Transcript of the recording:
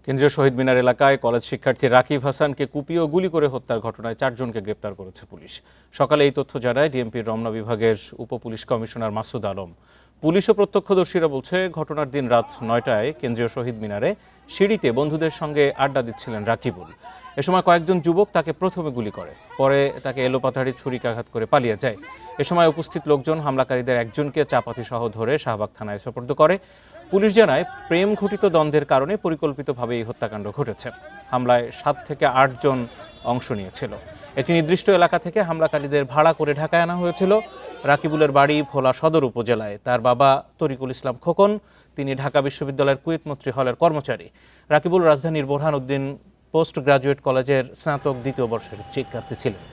কেন্দ্রীয় শহীদ মিনার এলাকায় কলেজ শিক্ষার্থী রাকিব হাসানকে কুপিয়ে ও গুলি করে হত্যার ঘটনায় 4 জনকে গ্রেপ্তার করেছে পুলিশ। সকালে এই তথ্য জানায় ডিএমপির রমনা বিভাগের উপপুলিশ কমিশনার মাসুদ আলম। পুলিশ ও প্রত্যক্ষদর্শীরা বলছে, ঘটনার দিন রাত 9টায় কেন্দ্রীয় শহীদ মিনারে সিঁড়িতে বন্ধুদের সঙ্গে আড্ডা দিচ্ছিলেন রাকিবুল। এ সময় কয়েকজন যুবক তাকে প্রথমে গুলি করে, পরে তাকে এলোপাতাড়ি ছুরিকাঘাত করে পালিয়ে যায়। এ সময় উপস্থিত লোকজন হামলাকারীদের একজনকে চাপাতি সহ ধরে শাহবাগ থানায় সোপর্দ করে। পুলিশ জানায়, প্রেম ঘটিত দ্বন্দ্বের কারণে পরিকল্পিতভাবে এই হত্যাকাণ্ড ঘটেছে। হামলায় 7 থেকে 8 জন অংশ নিয়েছিল। একটি নির্দিষ্ট এলাকা থেকে হামলাকারীদের ভাড়া করে ঢাকায় আনা হয়েছিল। রাকিবুলের বাড়ি ভোলা সদর উপজেলায়। তার বাবা তরিকুল ইসলাম খোকন, তিনি ঢাকা বিশ্ববিদ্যালয়ের কুয়েত মৈত্রী হলের কর্মচারী। রাকিবুল রাজধানীর বোরহানউদ্দিন পোস্ট গ্রাজুয়েট কলেজের স্নাতক 2য় বর্ষের শিক্ষার্থী ছিলেন।